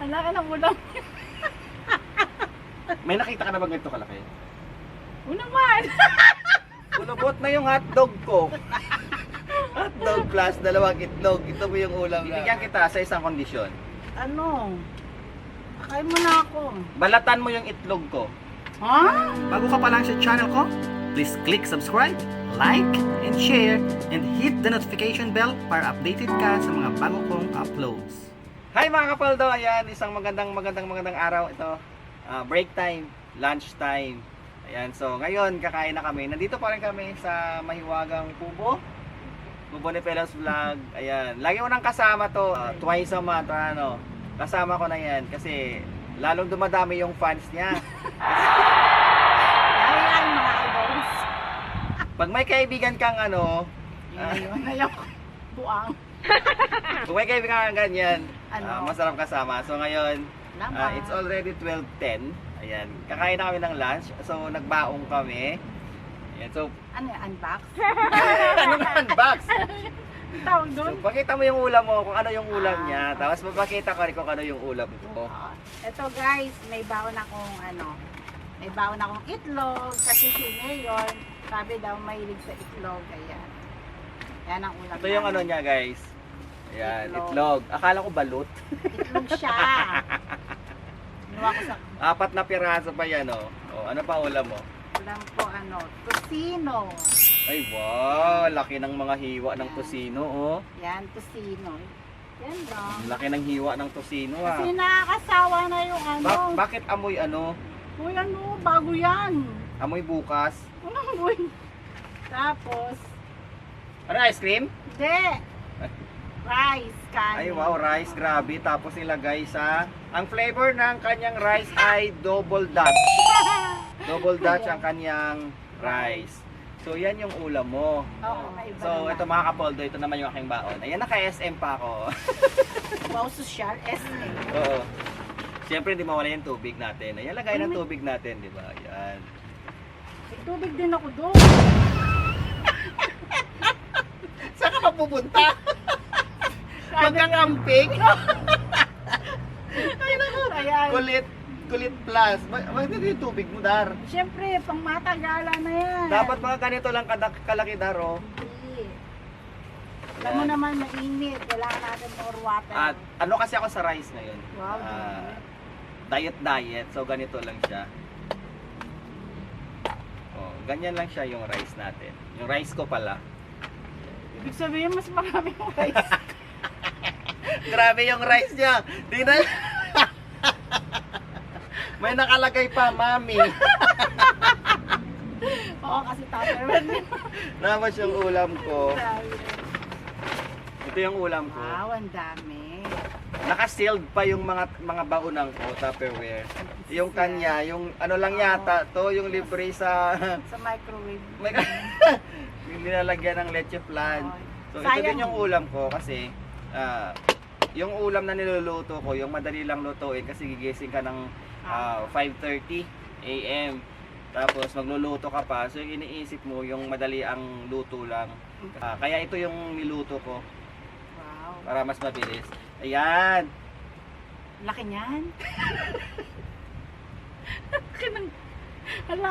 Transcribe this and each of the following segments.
Ang laki ng ulam. May nakita ka na ba ganito kalaki? O naman. Kulubot na yung hotdog ko. Hotdog plus dalawang itlog. Ito mo yung ulam na. Bibigyan kita sa isang kondisyon. Ano? Kain mo na ako. Balatan mo yung itlog ko. Ha? Bago ka pa lang sa channel ko, please click subscribe, like, and share, and hit the notification bell para updated ka sa mga bago kong uploads. Hi mga kapaldo! Ayan, isang magandang araw ito. Break time, lunch time. Ayan, so ngayon kakain na kami. Nandito pa rin kami sa Mahiwagang Kubo. Kubo ni Pelos Vlog. Ayan, lagi mo nang kasama to. Twice a month, ano. Kasama ko na yan kasi lalong dumadami yung fans niya. Ayan mga idols. Pag may kaibigan kang ano, Ayaw ko. Buang. kung may kaibigan kang ganyan, Ano? masarap kasama. So ngayon, Naman. it's already 12:10. Ayan, kakain na kami ng lunch. So nagbaong kami. Ayan, so Ano yan? Unbox? ano nga unbox? Tawag So doon? pakita mo yung ulam mo, kung ano yung ulam niya. Tapos mapakita ko rin kung ano yung ulam ko. Ito guys, may baon akong may baon akong itlog kasi si Mayor, sabi daw mahilig sa itlog. Ayan. Yan ang ulam Ito yung ano namin. niya guys. Ayan, Itlog. itlog. Akala ko balut. Itlog siya. Kinuha ko sa 4 na piraso pa yan oh. Oh, ano pa ulam mo? ulam ko tocino. Ay wow, laki ng mga hiwa ng tosino oh. Yan, tocino. Yan lang. Ang laki ng hiwa ng tosino ah. Kasi nakakasawa na yung Bakit amoy ano? Uy, bago yan. Amoy bukas? Anong uy? Tapos, Ano, ice cream? hindi. Rice, kanin. Ay wow, rice, grabe. Tapos nilagay sa... Ang flavor ng kanyang rice ay double dutch. Double dutch ang kanyang rice. So yan yung ulam mo. Oo, may iba So naman. ito mga kapoldo, ito naman yung aking baon. Ayan, naka-SM pa ako. Wow, social, Oo. Siyempre hindi mawala yung tubig natin. Ayan, lagay ng tubig natin, di ba? Ayan. May tubig din ako doon. Saan ka mapupunta? Magkakamping? Ayan. Kulit plus. Bakit hindi yung tubig mo, Dar? Siyempre, pang matagala na yan. Dapat mga ganito lang kalaki, Dar, oh. Hindi. Alam mo naman, mainit. Kailangan natin more water. At ano kasi ako sa rice ngayon? Wow, Diet. So ganito lang siya. Oh, ganyan lang siya yung rice natin. Yung rice ko pala. Ibig sabihin, mas marami yung rice. Grabe yung rice niya. Di na... May nakalagay pa, mami. Oo, kasi tupperware din. Namas yung ulam ko. Grabe. Ito yung ulam ko. Wow, ang dami. Naka-sealed pa yung mga baonan ko, Tupperware. Yung kanya, yung ano lang yata to, yung libre sa Sa microwave. may yung nilalagyan ng leche flan. So ito Sayang. din yung ulam ko kasi yung ulam na niluluto ko, yung madali lang lutuin kasi gigising ka ng 5:30 AM. Tapos magluluto ka pa. So yung iniisip mo yung madali ang luto lang. Kaya ito yung niluto ko Wow. para mas mabilis. Ayan. Laki niyan. Laki ng... Ang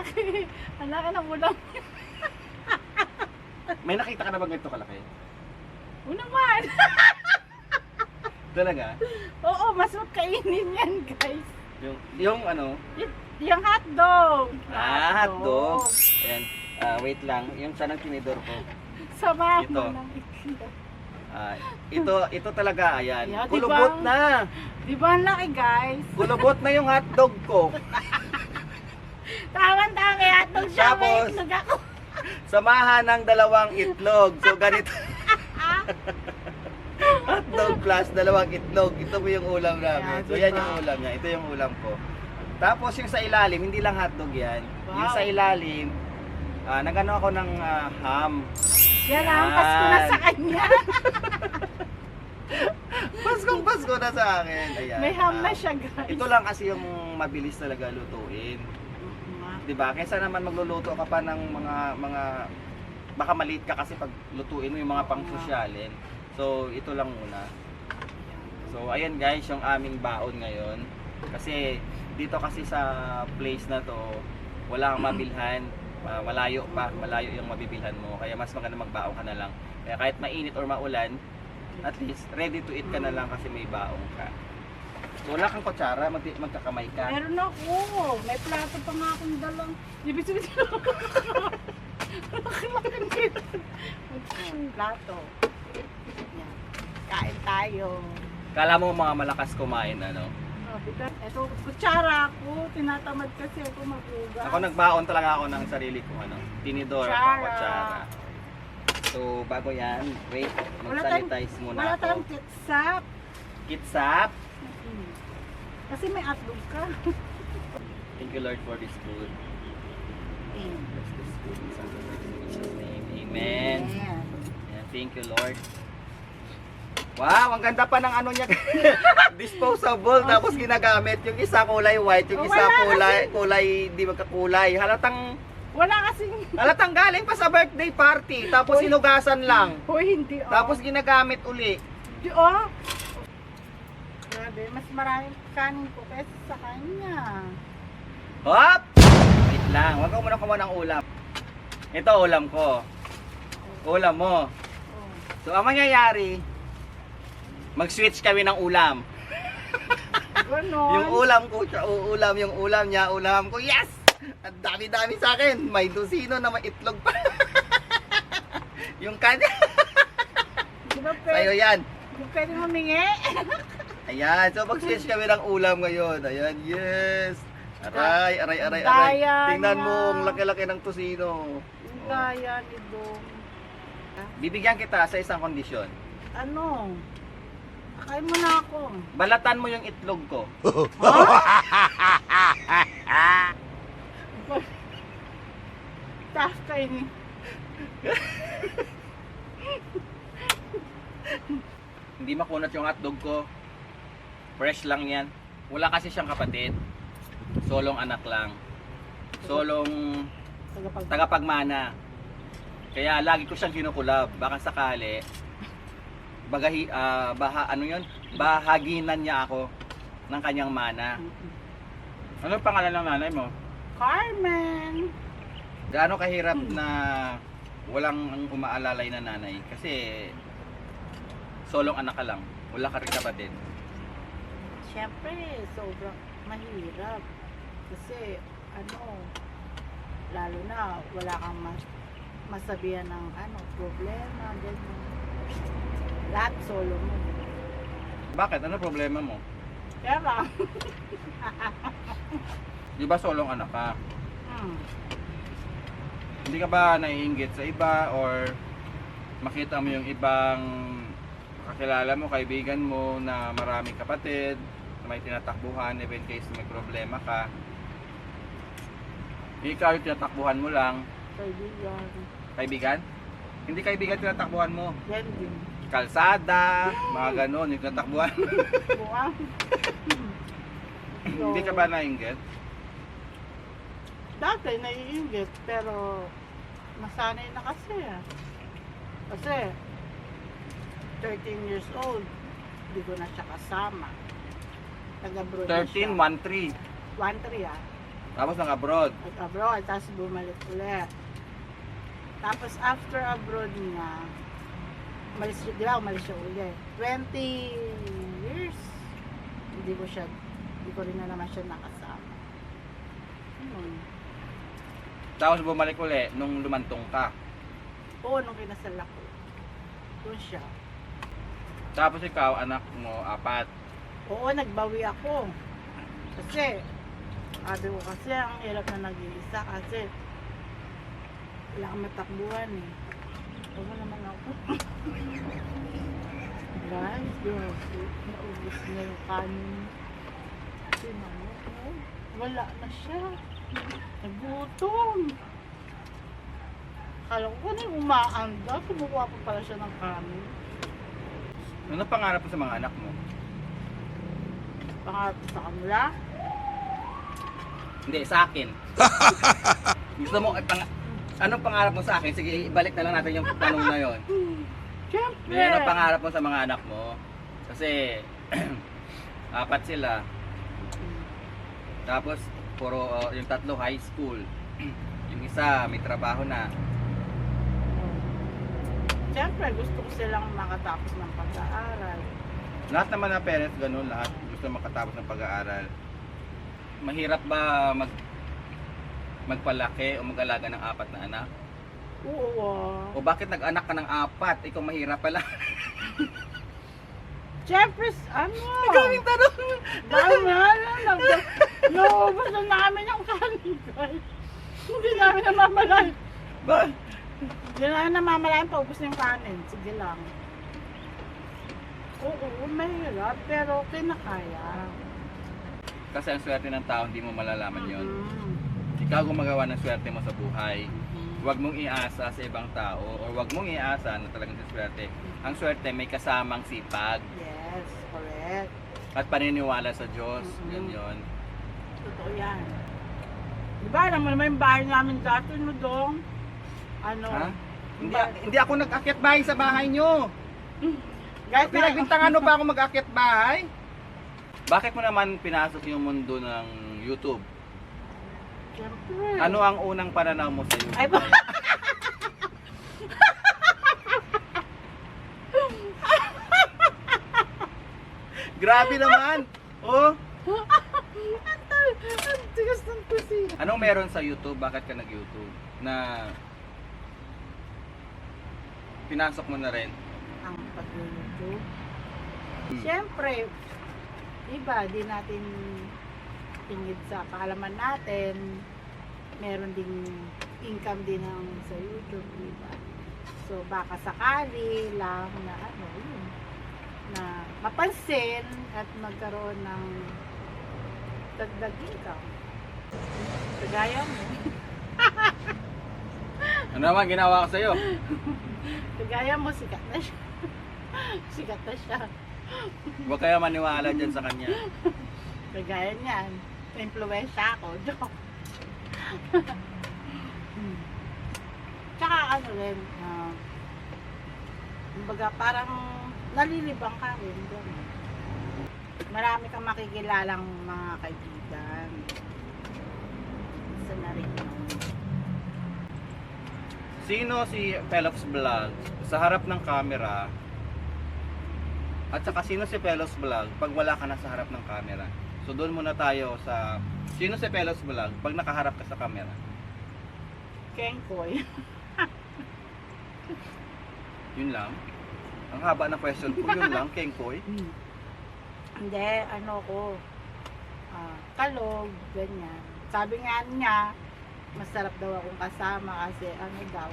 laki ng ulam. May nakita ka na ba ganito kalaki? O naman. Talaga? Oo, mas kainin yan, guys. Yung ano? Yung hotdog. Hotdog. Ayan. Wait lang. Yung siya ng tinidor ko. Sama Ito. mo ng itlog. Ito talaga. Ayan. Yeah, Kulubot diba? na. Di ba ang laki, guys? Kulubot na yung hotdog ko. Tama-tama, may hotdog siya. May Tapos, itlog ako. Samahan ng dalawang itlog. So ganito. Hotdog plus dalawang itlog. Ito po yung ulam namin. Yeah, So yan diba? yung ulam niya. Ito yung ulam ko. Tapos yung sa ilalim, hindi lang hotdog yan. Yung Wow. sa ilalim, nagano ako ng ham. Yan ang Pasko na sa kanya. Paskong-pasko na sa akin. Ayan. May ham na siya, guys. Ito lang kasi yung mabilis talaga lutuin. 'Di ba? Kaysa naman magluluto ka pa ng mga baka maliit ka kasi pag lutuin mo yung mga pang-sosyalin. So ito lang muna. So ayan guys, yung aming baon ngayon. Kasi dito kasi sa place na to, wala kang mabilhan. Malayo yung mabibilhan mo. Kaya mas maganda magbaon ka na lang. Kaya kahit mainit or maulan, at least ready to eat ka na lang kasi may baon ka. So wala kang kutsara, magkakamay ka. Meron ako. May plato pa nga akong dalang. Ibig-ibig. Laki-laki dito. Ang plato. Yan. Kain tayo. Kala mo mga malakas kumain, ano? Ito, kutsara ako. Tinatamad kasi ako mag-ugas. Ako nagbaon talaga ako ng sarili kong ano, tinidor at Kutsara. kutsara. So bago yan, wait, Wala tayong- mag-sanitize muna Wala ako. tayong kitsap. Kitsap. Kasi may atlog ka. Thank you Lord for this food. Bless this food in Jesus' name. Amen. Ayan. Yeah, thank you Lord. Wow, ang ganda pa ng ano niya. Disposable tapos ginagamit. Yung isa kulay white, yung Oh, isa wala kulay di magkakulay. Wala kasing... Halatang galing pa sa birthday party tapos hinugasan lang. Hoy, hindi oh. Tapos ginagamit uli. Di oh. Grabe, mas maraming kanin ko kaysa sa kanya. Hop! Wait lang, wag ka muna kumuha ng ulam. Ito ulam ko. Ulam mo. Oh. So ang mangyayari, mag-switch kami ng ulam. Ganon. Yung ulam ko, siya uulam, yung ulam niya, ulam ko. Yes! Ang dami-dami sa akin. May dosino na may itlog pa. Yung kanya. Di ba Sa'yo pwede, yan. di pwede humingi? Ayan, so mag-switch kami ng ulam ngayon. Ayan, yes. Aray. Daya Tingnan niya. mo, ang laki-laki ng tosino. Yung kaya ni Dong. Bibigyan kita sa isang kondisyon. Ano? Akain mo na ako. Balatan mo yung itlog ko. Taas kayo ni. Hindi makunat yung hotdog ko. Fresh lang yan. Wala kasi siyang kapatid. Solong anak lang. Solong tagapagmana. Kaya lagi ko siyang kinukulab. Baka sakali bahaginan niya ako ng kanyang mana. Ano pangalan ng nanay mo? Carmen. Gaano kahirap na walang umaalalay na nanay? Kasi solong anak ka lang. Wala ka rin kapatid. Siyempre, sobrang mahirap. Kasi, lalo na, wala kang masabihan ng problema, ganyan. Lahat solo mo. Bakit? Ano problema mo? Pera. Di ba solong anak ka? Hmm. Hindi ka ba naiinggit sa iba or makita mo yung ibang kakilala mo, kaibigan mo na maraming kapatid, na may tinatakbuhan, even case may problema ka. Ikaw yung tinatakbuhan mo lang. Kaibigan. Kaibigan? Hindi kaibigan tinatakbuhan mo. Yan din. Kalsada, mga ganon, yung tinatakbuhan. Buwang. Hindi ka ba naiinggit? Dati naiinggit, pero nasanay na kasi. Kasi 13 years old, hindi ko na siya kasama. Nag-abroad na siya. 13, 1-3. 1-3 Tapos nag-abroad. Nag-abroad, tapos bumalik ulit. Tapos after abroad niya, umalis siya ulit. 20 years, hindi ko rin na naman siya nakasama. Tapos bumalik uli nung lumantong ka. Oo, nung kinasal ako. Doon siya. Tapos ikaw, anak mo, 4. Oo, nagbawi ako. Kasi, sabi ko kasi, ang hirap na nag-iisa kasi wala kang matakbuhan eh. Huwag naman ako. Guys, naubos na yung kanin. Kasi wala na siya. Nagutom. Kala ko kanina umaanda. Kumukuha pa pala siya ng kanin. Ano pangarap mo sa mga anak mo? Pangarap ko sa kanila. Hindi, sa akin. Gusto mo, anong pangarap mo sa akin? Sige, ibalik na lang natin yung tanong na yon. Siyempre. Anong pangarap mo sa mga anak mo? Kasi, Apat sila. Tapos, puro yung tatlo high school. Yung isa, may trabaho na. Siyempre, gusto ko silang makatapos ng pag-aaral. Lahat naman ng parents, ganun. Lahat gusto makatapos ng pag-aaral. Mahirap ba magpalaki o mag-alaga ng apat na anak? Oo. O bakit nag-anak ka ng apat? Ikaw mahirap pala. Siyempre, ano? Kaming tanong. Dahil naubos na namin yung kanin, guys. Hindi namin namamalayan. Ba? Hindi namin namamalayan paubos na yung kanin. Sige lang. Oo, mahirap, pero kinakaya. Kasi ang swerte ng tao, hindi mo malalaman yon. Mm. Ikaw gumagawa ng swerte mo sa buhay. Mhm. Huwag mong iasa sa ibang tao o huwag mong iasa na talagang sa swerte. Ang swerte may kasamang sipag Yes, correct. at paniniwala sa Diyos. Mhm. Yan yun. Totoo yan. Diba, alam mo naman yung bahay namin dati, no, Dong? Ano? Ha? Hindi ako nag-akyat bahay sa bahay nyo. Guys, Pinagbintangan mo pa ako mag-akyat bahay? Bakit mo naman pinasok yung mundo ng YouTube? Siyempre. Ano ang unang pananaw mo sa YouTube? Ay, ba? Grabe naman! Oh! Ang tigas ng kusina. Anong meron sa YouTube? Bakit ka nag-YouTube? Na pinasok mo na rin? Ang pag-YouTube. Hmm. Siyempre, iba, di natin tingid sa kaalaman natin. Meron ding income din ang sa YouTube, diba? So, baka sakali lang na ano, yun, na mapansin at magkaroon ng dagdag income. Kagaya mo. Ano naman ginawa ko sa'yo? Kagaya mo, sikat na siya. Sikat na siya. Huwag kaya maniwala dyan sa kanya. Kagaya niyan. Influensya ako. Joke. Tsaka ano rin, kumbaga parang nalilibang ka rin. Ganun. Marami kang makikilalang mga kaibigan. Isa na rin yun. Sino si Pelops Vlog sa harap ng camera? At saka sino si Pelos Vlog pag wala ka na sa harap ng camera? So doon muna tayo sa sino si Pelos Vlog pag nakaharap ka sa camera? Kengkoy. Yun lang. Ang haba ng question ko, yun lang, Kengkoy. Hindi, ano ko, kalog, ganyan. Sabi nga niya, masarap daw akong kasama kasi ano daw,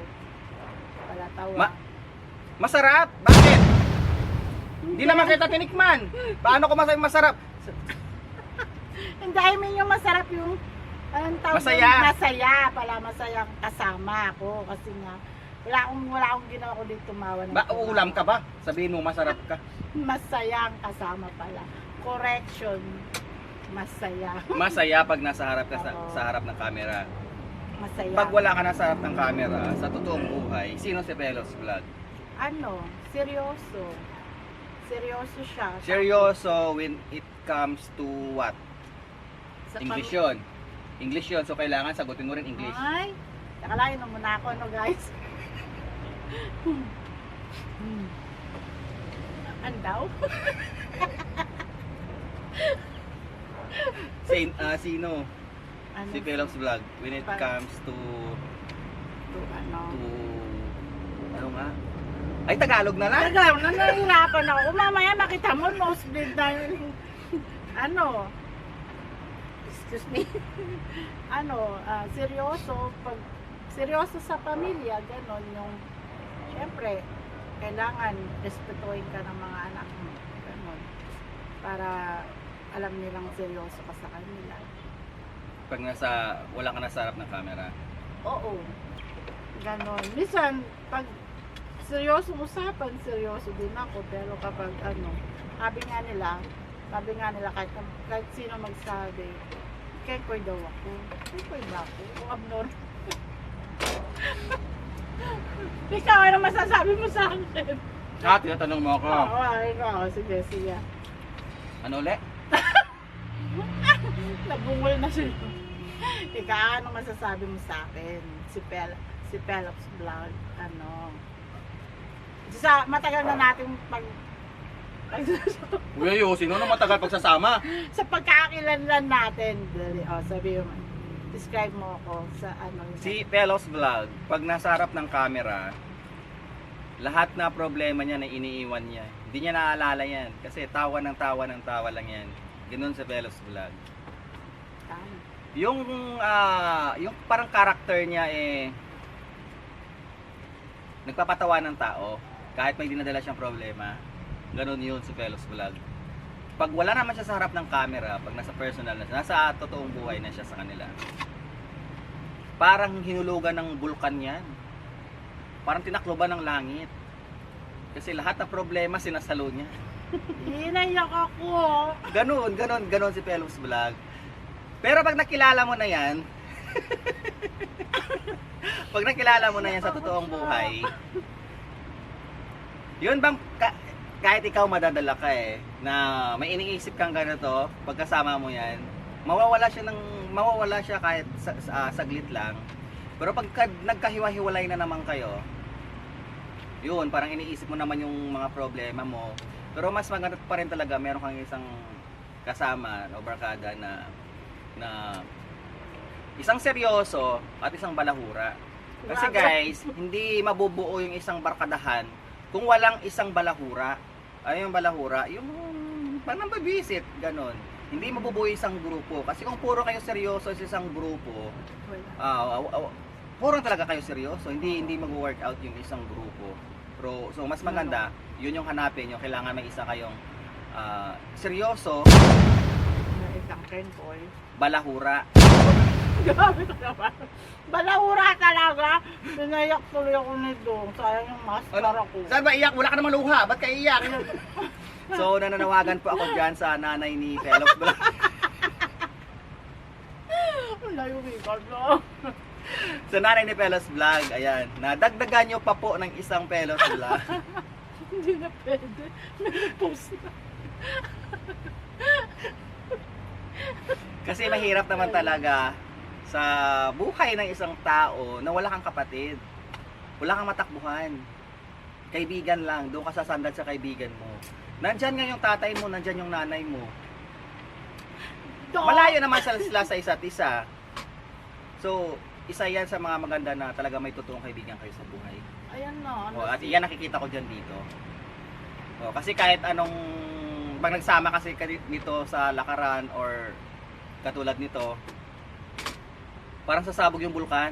palatawa. Masarap! Bakit? Hindi naman kita tinikman. Paano ko masayang masarap? Hindi, I mean yung masarap yung, anong tawag Masaya. yun? Masaya pala, masayang kasama ako. Kasi nga, wala akong ginawa ko dito tumawa ng tumawa. Ulam ka ba? Sabihin mo masarap ka. Masayang kasama pala. Correction, masaya. Masaya pag nasa harap ka Oo. sa harap ng camera. Masaya. Pag wala ka na sa harap ng camera, sa totoong buhay, sino si Pelos Vlog? Ano, seryoso. Seryoso siya. Seryoso when it comes to what? Sa English yun. English yun. So kailangan sagutin mo rin English. Ay, nakalain na muna ako, no guys? Andaw? Sino? Ano? Si Pelos Vlog when it comes to Ano? ano nga? Ay, Tagalog na lang. Tagalog na, nahihirapan ako. Mamaya makita mo, nosebleed na ano? Excuse me. Seryoso. Pag seryoso sa pamilya, ganon yung, syempre, kailangan respetuhin ka ng mga anak mo. Ganon. Para alam nilang seryoso ka sa kanila. Pag wala ka na sa harap ng camera. Oo. Ganon. Minsan, pag seryoso usapan, seryoso din ako. Pero kapag sabi nga nila kahit sino magsabi, Kengkoy daw ako. Kengkoy ba ako? O abnormal. Ikaw, ano masasabi mo sa akin? Tinatanong mo ako. Oo, ikaw. Sige. Ano ulit? Nabungol na siya. Ika, ano masasabi mo sa akin? Si Pelops Vlog, ano? Matagal na natin Uy, sino na matagal pagsasama? sa pagkakakilanlan natin. Sabi mo, describe mo ako sa ano. Si Pelos Vlog, pag nasa harap ng camera, lahat na problema niya na iniiwan niya. Hindi niya naalala yan. Kasi tawa ng tawa lang yan. Ganun sa Pelos Vlog. Tama. Yung parang character niya nagpapatawa ng tao kahit may dinadala siyang problema. Ganun yun si Pelos Vlog. Pag wala naman siya sa harap ng camera, pag nasa personal na siya, nasa totoong buhay na siya sa kanila, parang hinulugan ng bulkan yan. Parang tinakloban ng langit. Kasi lahat ng problema sinasalo niya. Inayak ako. Ganun si Pelos Vlog. Pero pag nakilala mo na yan, pag nakilala mo na yan sa totoong buhay, yun bang kahit ikaw madadala ka na may iniisip kang ganito, pagkasama mo yan, mawawala siya kahit saglit lang. Pero pag nagkahiwa-hiwalay na naman kayo, yun, parang iniisip mo naman yung mga problema mo. Pero mas maganda pa rin talaga, meron kang isang kasama o barkada na isang seryoso at isang balahura. Kasi guys, hindi mabubuo yung isang barkadahan kung walang isang balahura. Ay, yung balahura, yung parang babisit, ganon. Hindi mabubuo yung isang grupo. Kasi kung puro kayo seryoso sa isang grupo, puro talaga kayo seryoso, hindi mag-work out yung isang grupo. Pero, so mas maganda, yun yung hanapin nyo. Kailangan may isa kayong seryoso, Isang boy. balahura. Grabe ka naman. Balahura talaga. Pinayak tuloy ako nito. Sayang yung mascara ko. Saan ba iyak? Wala ka namang luha. Ba't ka iyak? So, nananawagan po ako dyan sa nanay ni Pelos Vlog. Layo ikaw na. Sa nanay ni Pelos Vlog, ayan. Nadagdagan nyo pa po ng isang Pelos Vlog. Hindi na pwede. May post na. Kasi mahirap naman talaga sa buhay ng isang tao na wala kang kapatid. Wala kang matakbuhan. Kaibigan lang. Doon ka sasandal sa kaibigan mo. Nandyan nga yung tatay mo, nandyan yung nanay mo. Malayo naman sila sa isa't isa. So, isa yan sa mga maganda na talaga may totoong kaibigan kayo sa buhay. Ayan na. At yan nakikita ko dyan dito. Kasi kahit anong, pag nagsama kasi dito sa lakaran or katulad nito, parang sasabog yung bulkan.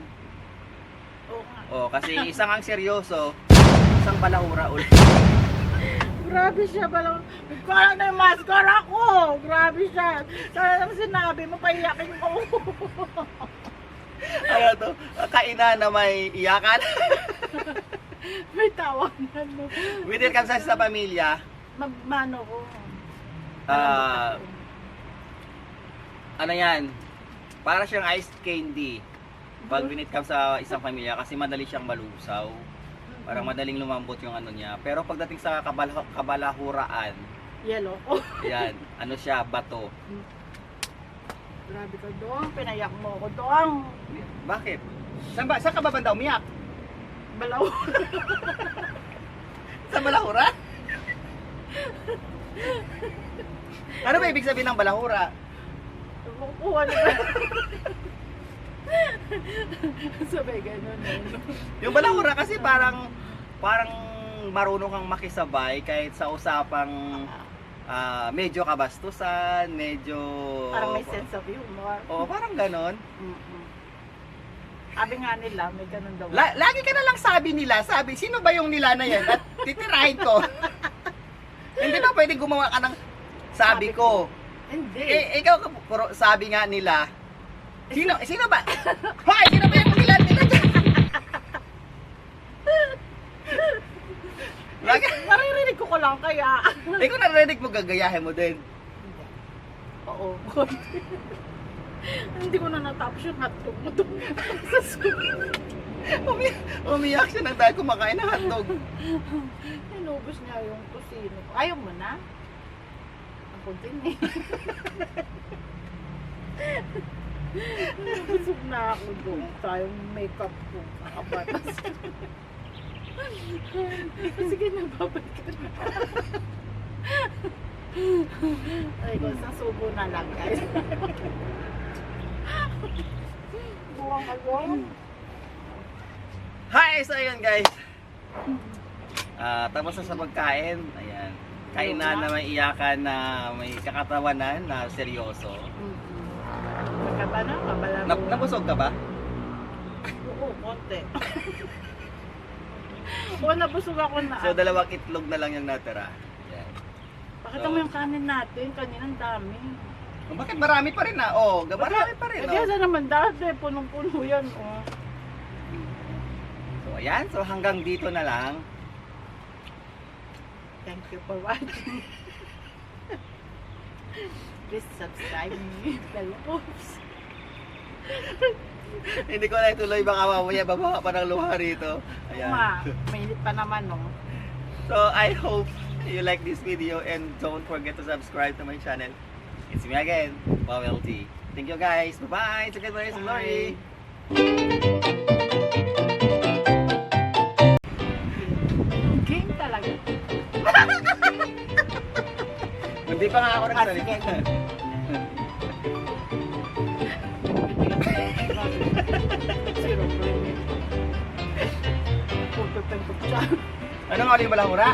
Oo nga. Kasi isang ang seryoso, isang balahura ulit. Grabe siya balahura. Nagkala na yung mascara ko. Grabe siya. Kaya naman sinabi mo, paiyakin ko. Ano to? Kainan na may iyakan. May tawanan mo. With it comes sa pamilya, Magmano ko. ano yan, para siyang iced candy pag when it comes sa isang pamilya kasi madali siyang malusaw. Parang madaling lumambot yung ano niya. Pero pagdating sa kabalahuraan, Yellow. yan, ano siya, bato. Grabe ka dong. Pinayak mo ako dong. Bakit? Saan ka ba banda umiyak? Balaw. Sa balahura? Ano ba ibig sabihin ng balahura? Kukuha na ba? Sabay ganun. Yung balahura kasi parang marunong kang makisabay kahit sa usapang medyo kabastusan, medyo Parang may sense of humor. Oo, parang ganon. Sabi nga nila, may ganun daw. Lagi ka na lang sabi nila, sino ba yung nila na yan? At titirahin ko. Hindi ba pwede gumawa ka ng sabi ko? Hindi. Ikaw, sabi nga nila, sino ba? Hoy, sino ba yung nila dyan? Lagi, Naririnig ko lang kaya. kung narinig mo, gagayahin mo din. Oo. Hindi ko na natapos yung hotdog mo doon sa school. Umiyak siya nang dahil kumakain ng hotdog. Inubos niya yung kusino. Ayaw mo na? ako din eh. Busog na ako doon. Tayong makeup ko. Kakabatas. Sige na, babalik ka na. Ay, kung sa subo na lang, guys. Buwang agong. Hi! So ayun guys. Tapos na sa pagkain. Ayan. Kainan na may iyakan na may kakatawanan na seryoso. Magkaba na, kabalaro. Nabusog ka ba? Oo, konti. Oo, nabusog ako na. So dalawang itlog na lang yung natira. Ayan. Pakita mo yung kanin natin. Kaninang dami. Bakit marami pa rin marami pa rin. Kaya naman dati, punong-puno yan. Oh. So ayan, so hanggang dito na lang. Thank you for watching. Please subscribe me. Oops. Hindi ko na ituloy, baka mamaya babawa pa ng luha rito. Ayan. Mainit pa naman, no? So I hope you like this video and don't forget to subscribe to my channel. It's me again, Powell T. Thank you guys. Bye-bye. It's again, Maris and Lori. Game talaga. Hindi pa nga ako nagsalita. Zero premium. Pupipin ko siya. Ano nga rin balang mura?